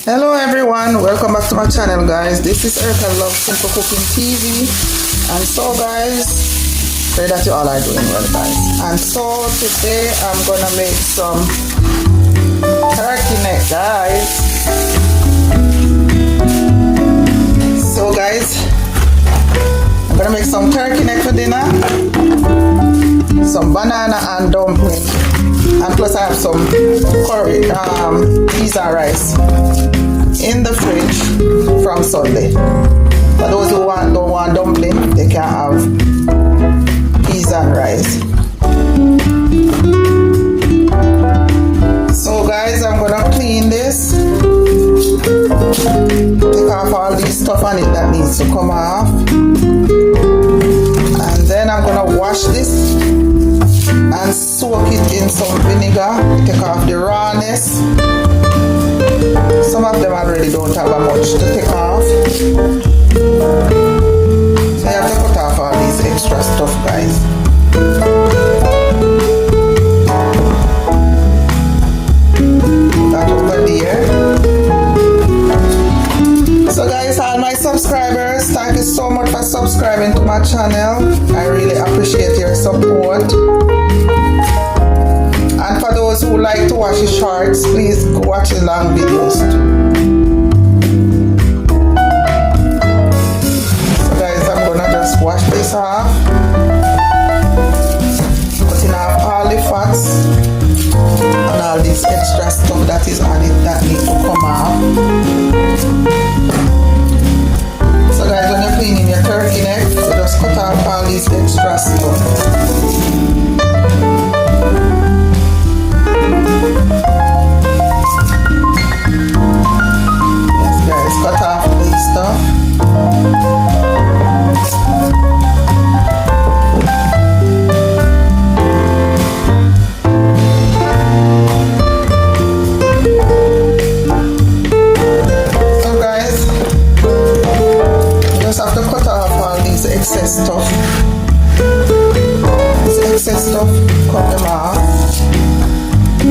Hello everyone, welcome back to my channel guys. This is Erica Love Simple Cooking TV. And so guys, pray that you all are doing well guys. And so today I'm gonna make some turkey neck guys. So guys, I'm gonna make some turkey neck for dinner, some banana and dumpling, and plus I have some curry, peas and rice in the fridge from Sunday. For those who don't want dumpling, they can have peas and rice. So guys, I'm gonna clean this, take off all this stuff on it that needs to come off, and then I'm gonna wash this and soak it in some vinegar, take off the rawness. Some of them already don't have much to take off, so you have to cut off all these extra stuff guys. That over there. So guys, all my subscribers, thank you so much for subscribing to my channel. I really appreciate your support. And for those who like to watch the shorts, please go watch the long videos too. So guys, I'm gonna just wash this off, cutting off all the fats and all this extra stuff that is on it that needs to come off. So guys, when you're cleaning your turkey neck, you just cut off all this extra stuff. Yes guys, cut off this stuff. So guys, you just have to cut off all these excess stuff. This excess stuff, cut them off. I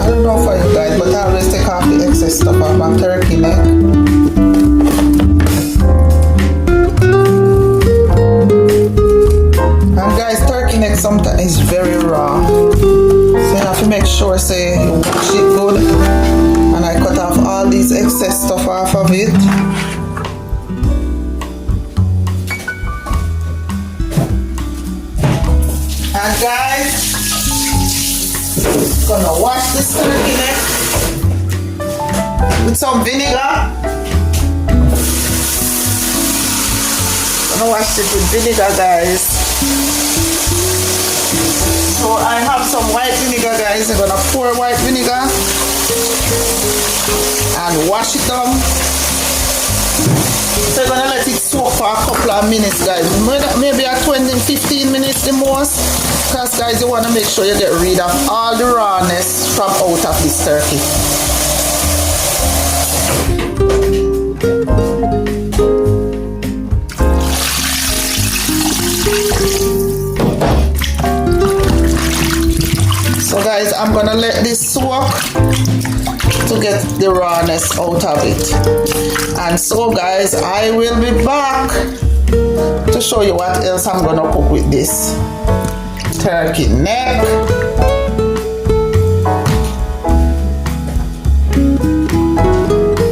don't know for you guys, but I always take off the excess stuff off my turkey neck. And guys, turkey neck sometimes is very raw, so you have to make sure say you wash it good. And I cut off all these excess stuff off of it. And guys, gonna wash this turkey neck with some vinegar. Gonna wash it with vinegar guys. So I have some white vinegar guys. I'm gonna pour white vinegar and wash it down. So I'm gonna let it soak for a couple of minutes guys, maybe a 20-15 minutes the most, because guys you want to make sure you get rid of all the rawness from out of this turkey. So guys, I'm gonna let this soak to get the rawness out of it. And so guys, I will be back to show you what else I'm gonna cook with this turkey neck.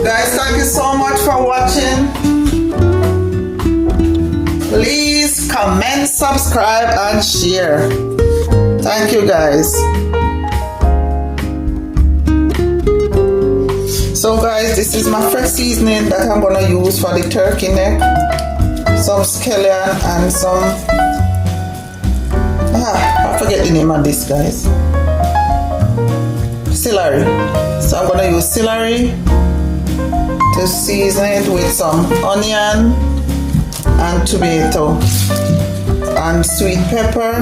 Guys, thank you so much for watching. Please comment, subscribe and share. Thank you guys. So guys, this is my fresh seasoning that I'm gonna use for the turkey neck. Some scallion and some, I forget the name of this guys. Celery. So I'm gonna use celery to season it with some onion and tomato and sweet pepper.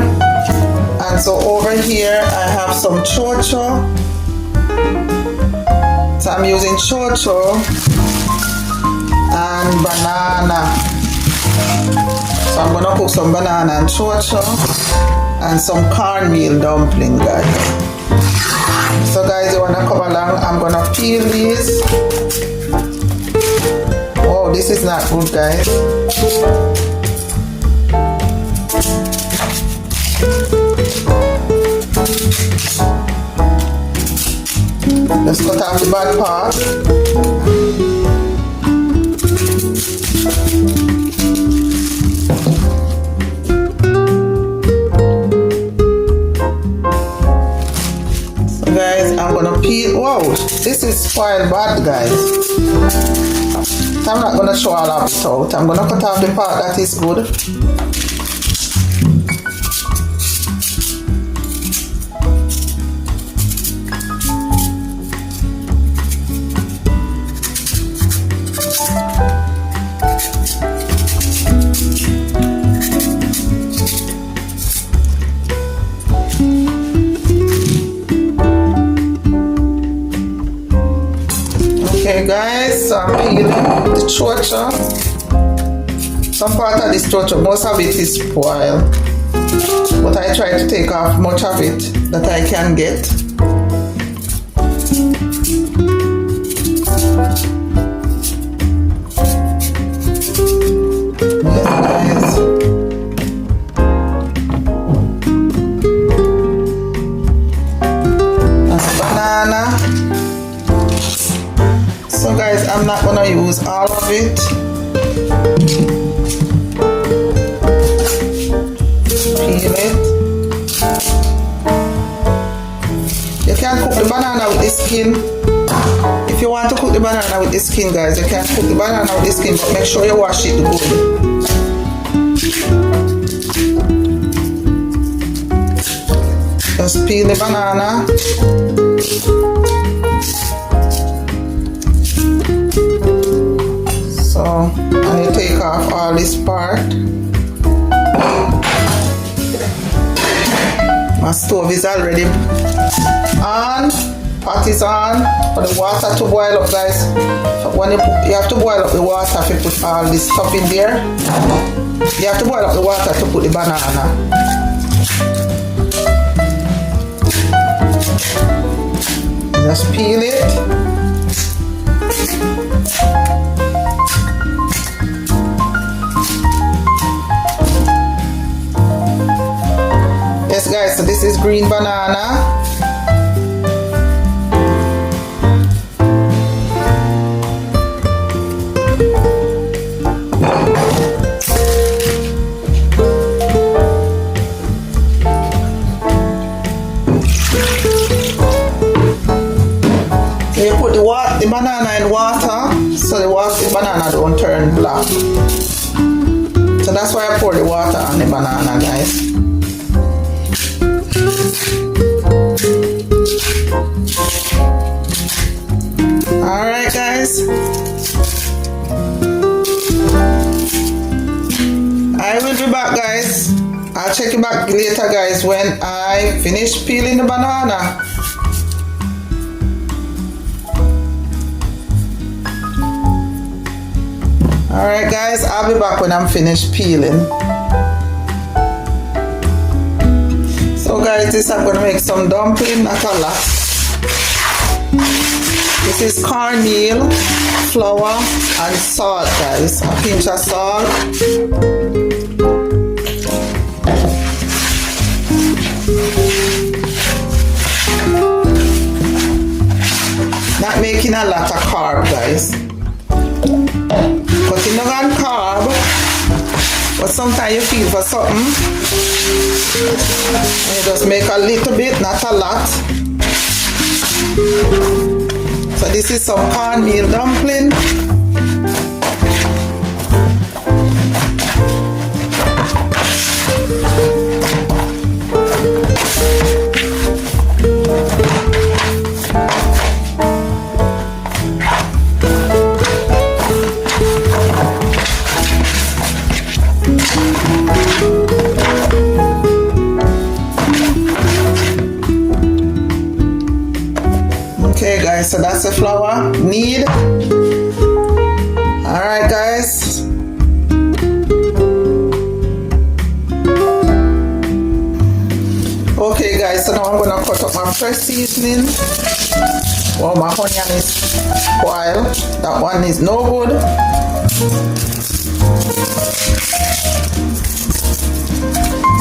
And so over here I have some chocho. So I'm using chocho and banana. So I'm gonna cook some banana and chocho and some cornmeal dumpling guys. So guys, you wanna come along? I'm gonna peel these. Oh, this is not good, guys. Let's cut off the bad part. So guys, I'm gonna peel. Wow, this is spoiled bad, guys. I'm not gonna show all of it out. I'm gonna cut off the part that is good. Okay guys, so I'm peeling the chocha. Some part of this chocha, most of it is spoiled, but I try to take off much of it that I can get. Yes guys. That's banana. So guys, I'm not gonna use all of it. Peel it. You can cook the banana with the skin. If you want to cook the banana with the skin, guys, you can cook the banana with the skin, but make sure you wash it good. Just peel the banana. So, and you take off all this part. My stove is already on. Pot is on for the water to boil up, guys. When you have to boil up the water if you put all this stuff in there. You have to boil up the water to put the banana. Just peel it. Yes guys, so this is green banana. So you put the banana in water so the banana don't turn black. So that's why I pour the water on the banana, guys. Alright guys, I will be back guys. I'll check you back later guys when I finish peeling the banana. Alright guys, I'll be back when I'm finished peeling. So guys, this I'm going to make some dumpling, not a lot. This is cornmeal, flour, and salt, guys. A pinch of salt. Not making a lot of carb, guys. But you not on carb, but sometimes you feel for something. And you just make a little bit, not a lot. So this is some cornmeal dumpling. Okay guys, so that's the flour need. Alright guys. Okay guys, so now I'm gonna cut up my fresh seasoning. Oh, my onion is spoiled. That one is no good.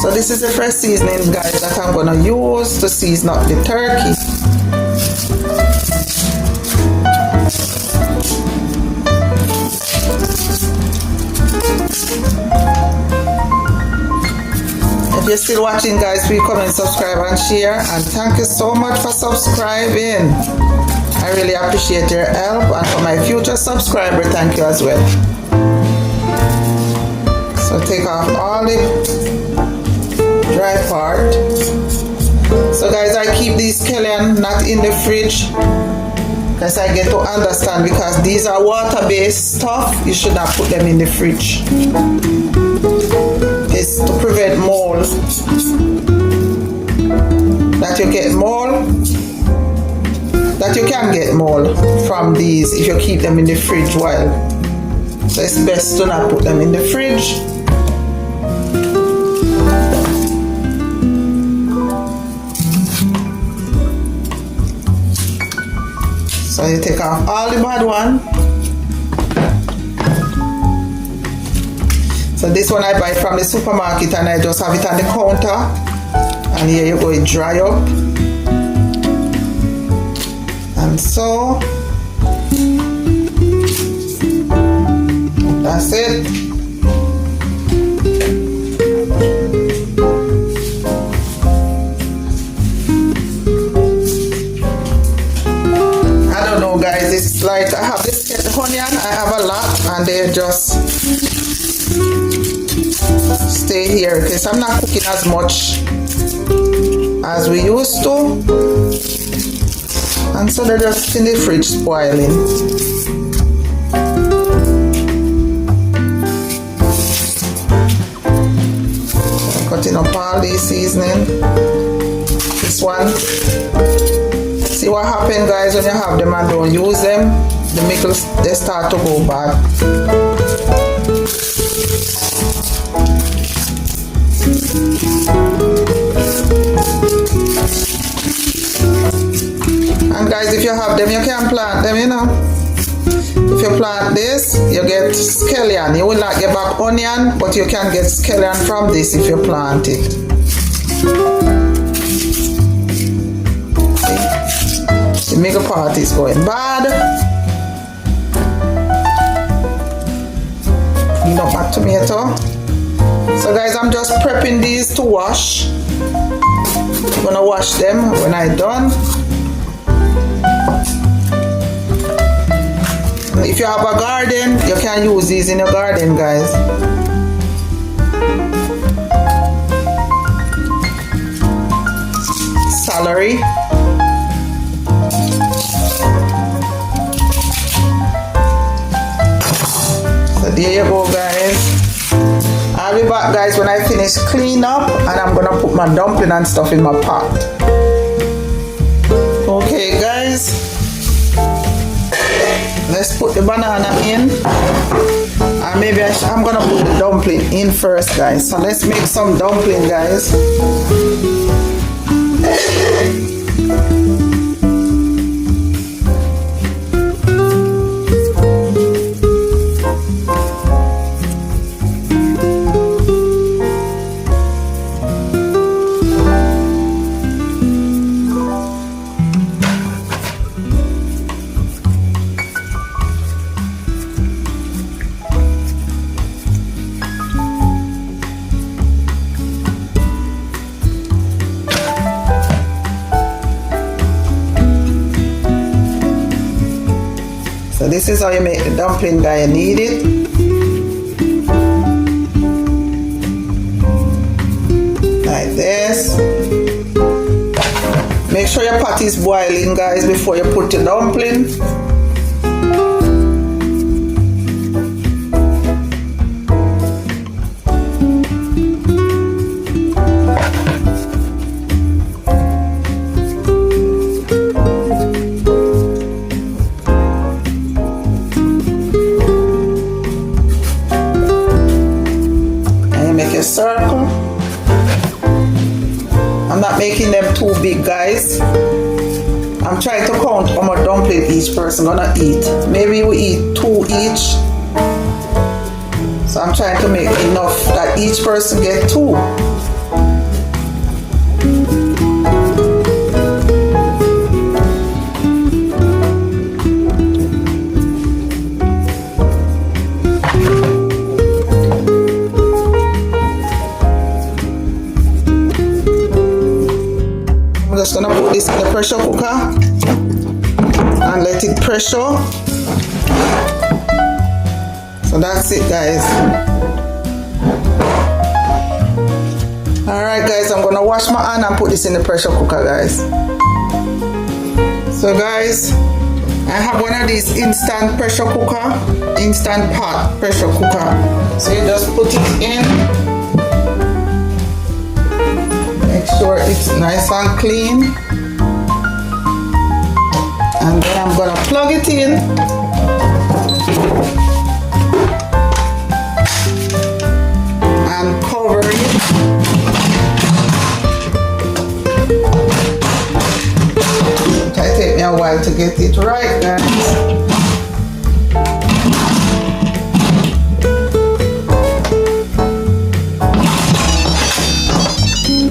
So this is the fresh seasoning, guys, that I'm gonna use to season up the turkey. If you're still watching, guys, please comment, subscribe and share, and thank you so much for subscribing. I really appreciate your help, and for my future subscriber, thank you as well. So take off all the dry part. So guys, I keep these scallion not in the fridge because I get to understand, because these are water-based stuff, you should not put them in the fridge. It's to prevent mold, that you get mold, that you can get mold from these if you keep them in the fridge while. So it's best to not put them in the fridge. So you take off all the bad one. So this one I buy from the supermarket and I just have it on the counter. And here you go, it dry up. And so that's it. I don't know, guys, it's like I have this onion, I have a lot, and they just stay here because I'm not cooking as much as we used to, and so they're just in the fridge spoiling. Cutting up all these seasoning. This one, see what happens, guys, when you have them and don't use them, the pickles, they start to go bad. And guys, if you have them, you can plant them, you know. If you plant this, you get scallion. You will not get back onion, but you can get scallion from this if you plant it. See? The middle part is going bad. Clean up my tomato. So guys, I'm just prepping these to wash. I'm gonna wash them when I'm done. If you have a garden, you can use these in your garden, guys. Celery. So there you go, guys. I'll be back, guys, when I finish clean up, and I'm gonna put my dumpling and stuff in my pot. Okay, guys. Let's put the banana in, and maybe I'm gonna put the dumpling in first, guys. So let's make some dumpling, guys. So this is how you make the dumpling that you need it. Like this. Make sure your pot is boiling, guys, before you put the dumpling. Circle. I'm not making them too dumpling each person gonna eat. Maybe we eat 2 each. So I'm trying to make enough that each person get 2. I'm just gonna put this in the pressure cooker and let it pressure. So that's it, guys. Alright guys, I'm gonna wash my hand and put this in the pressure cooker, guys. So guys, I have one of these instant pressure cooker, instant pot pressure cooker. So you just put it in. Make sure it's nice and clean. And then I'm gonna plug it in. And cover it. It might take me a while to get it right, guys.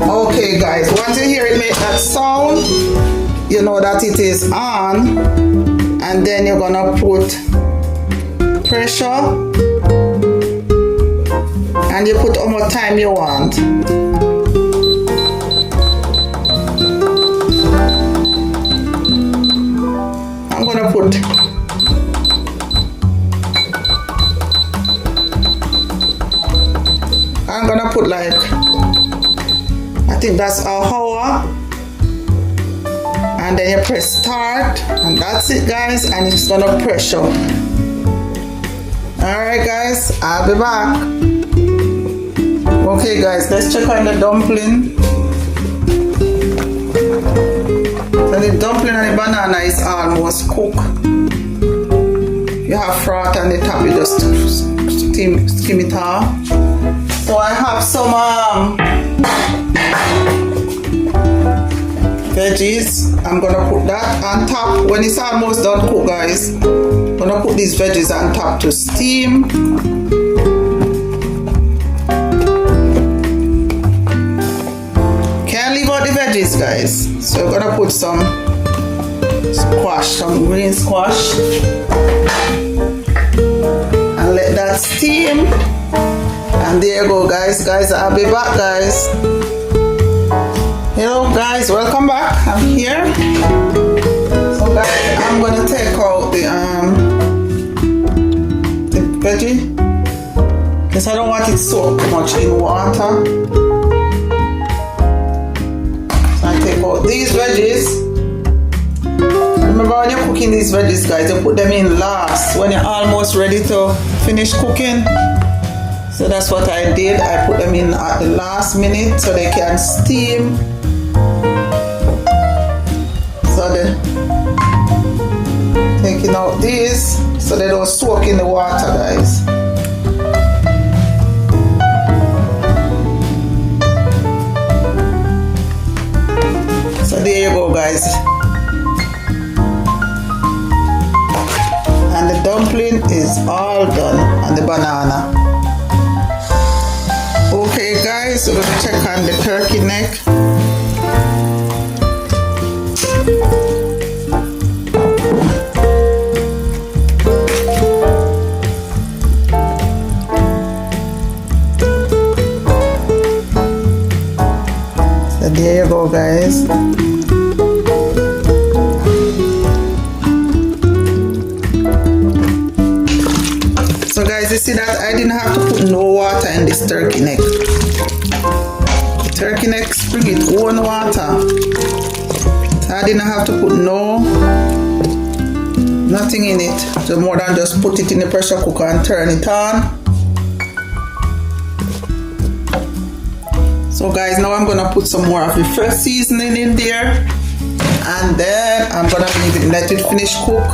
Okay guys, once you hear it make that sound, you know that it is on, and then you're gonna put pressure, and you put how much time you want. I'm gonna put like, I think that's an hour, and then you press start, and that's it guys, and it's gonna pressure. Alright guys, I'll be back. Okay guys, let's check on the dumpling. So the dumpling and the banana is almost cooked. You have froth on the top, you just skim it off. So I have some veggies. I'm gonna put that on top. When it's almost done cooked, guys, I'm gonna put these veggies on top to steam. Can't leave out the veggies, guys. So we're gonna put some squash, some green squash, and let that steam. And there you go, guys. I'll be back, guys. Hello guys, welcome back. I'm here. So guys, I'm gonna take out the veggie, because I don't want it soaked too much in water. So I take out these veggies. Remember when you're cooking these veggies, guys, you put them in last when you're almost ready to finish cooking. So that's what I did. I put them in at the last minute so they can steam. So they're taking out these so they don't soak in the water, guys. So there you go, guys. And the dumpling is all done, and the banana. Okay guys, we're gonna check on the turkey neck. So there you go, guys. So guys, you see that I didn't have to put no water in this turkey neck. Turkey neck spring its own water. So I didn't have to put nothing in it. So more than just put it in the pressure cooker and turn it on. So guys, now I'm gonna put some more of the fresh seasoning in there, and then I'm gonna leave it, let it finish cook.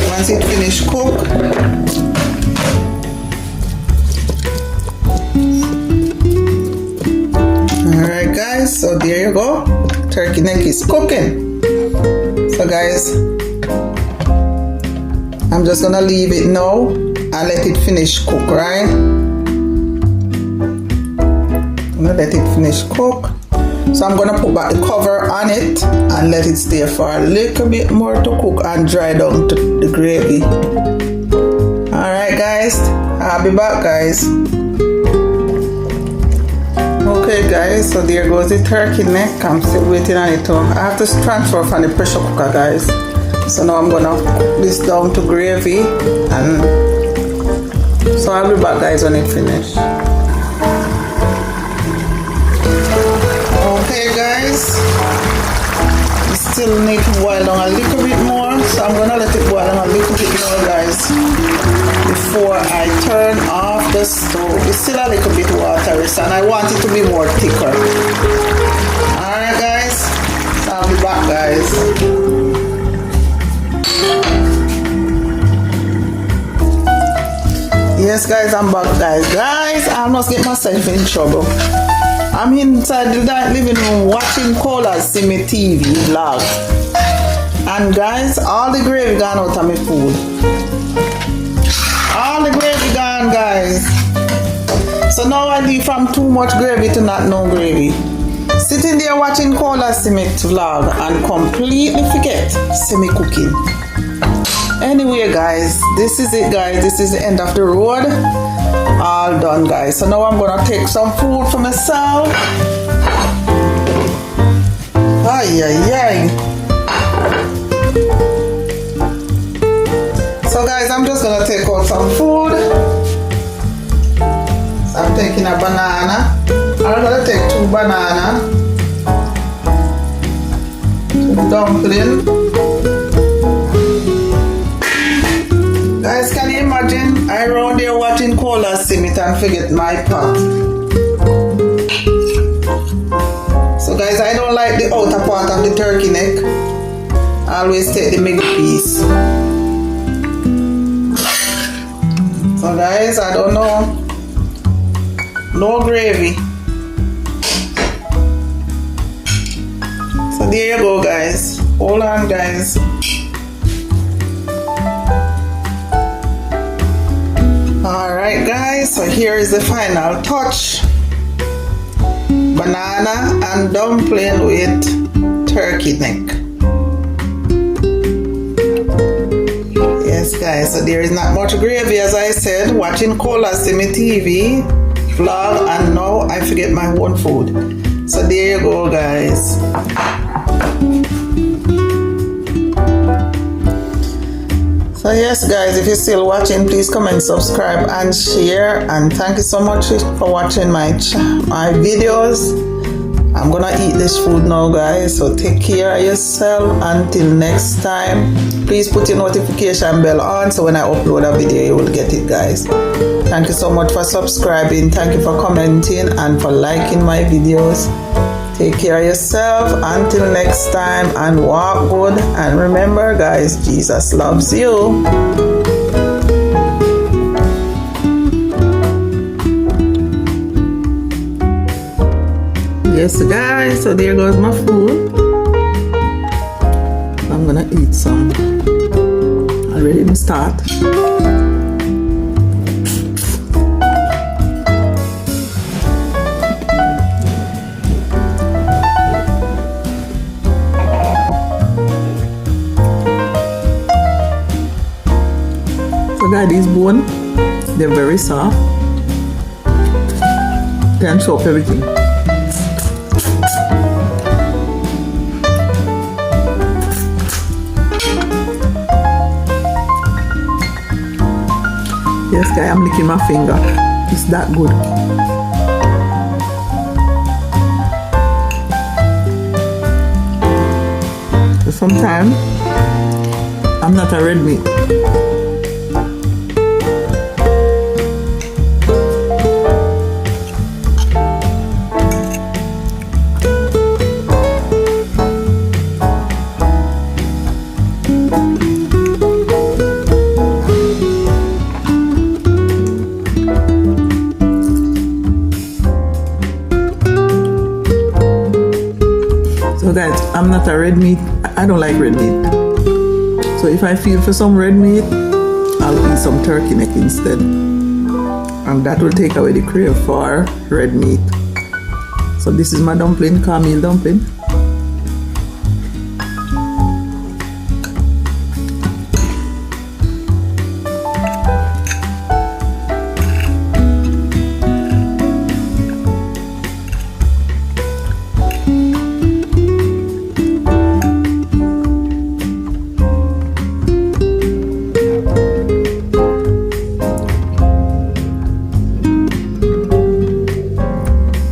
Once it finish cook, alright guys, so there you go. Turkey neck is cooking. So So guys, I'm just gonna leave it now and let it finish cook, right? I'm gonna let it finish cook. So I'm gonna put back the cover on it and let it stay for a little bit more to cook and dry down to the gravy. Alright guys, I'll be back guys. Okay guys, so there goes the turkey neck. I'm still waiting on it to, I have to transfer from the pressure cooker guys. So now I'm gonna cook this down to gravy, and so I'll be back guys when it finishes. Okay guys, it still need to boil down a little bit more, so I'm gonna let it boil down a little bit more guys before I turn off the stove. It's still a little bit watery, and I want it to be more thicker. Alright guys, so I'll be back guys. Yes guys, I'm back guys. I almost get myself in trouble. I'm inside the living room watching Cola see me TV vlog, and guys, all the gravy gone out of my food. All the gravy gone guys. So now I leave from too much gravy to not no gravy. Sitting there watching Cola see me vlog and completely forget see me cooking. Anyway guys, this is it guys. This is the end of the road. All done guys. So now I'm gonna take some food for myself. Ay ay ay. So guys, I'm just gonna take out some food. So I'm taking a banana. I'm gonna take 2 bananas, 2 dumplings. Guys, can you imagine? I around there watching Cola Simit and forget my pot. So guys, I don't like the outer part of the turkey neck. I always take the middle piece. So guys, I don't know. No gravy. So there you go guys. Hold on guys. Alright guys, so here is the final touch. Banana and dumpling with turkey neck. Yes guys, so there is not much gravy as I said, watching Cola Simi TV vlog, and now I forget my own food. So there you go guys. So yes guys, if you're still watching, please comment, subscribe and share, and thank you so much for watching my videos. I'm gonna eat this food now guys, so take care of yourself until next time. Please put your notification bell on so when I upload a video you will get it guys. Thank you so much for subscribing, thank you for commenting and for liking my videos. Take care of yourself until next time, and walk good, and remember guys, Jesus loves you. Yes guys, so there goes my food. I'm gonna eat some. Already in start. So guys, these bones, they're very soft. Can soak everything. Yes guys, I'm licking my finger. It's that good. So sometimes I'm not a red meat. So guys, I'm not a red meat. I don't like red meat. So if I feel for some red meat, I'll eat some turkey neck instead. And that will take away the crave for red meat. So this is my dumpling, cornmeal dumpling.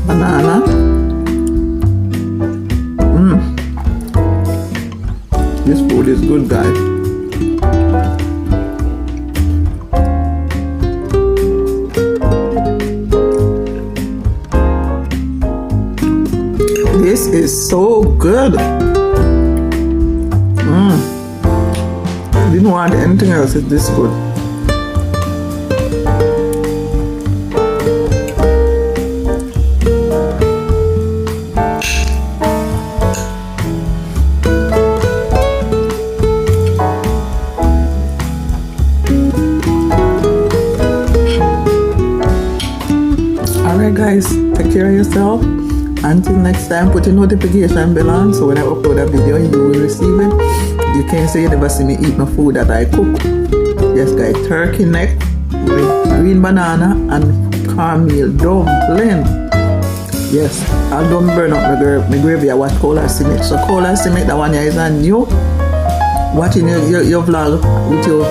Banana. This food is good, guys. This is so good. Didn't want anything else. It's this good. Alright guys, take care of yourself. Until next time, put your notification bell on so when I upload a video you will receive it. You can't say you never see me eat my food that I cook. Yes guys, turkey neck with green banana and cornmeal dumpling. Yes, I don't burn up my gravy. I watch Cola Simit. So Cola Simit, that one here is on you. Watching your vlog with you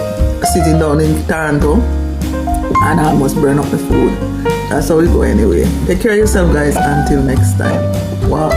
sitting down in Toronto and I almost burn up the food. That's how we go anyway. Take care of yourself guys until next time. Wow.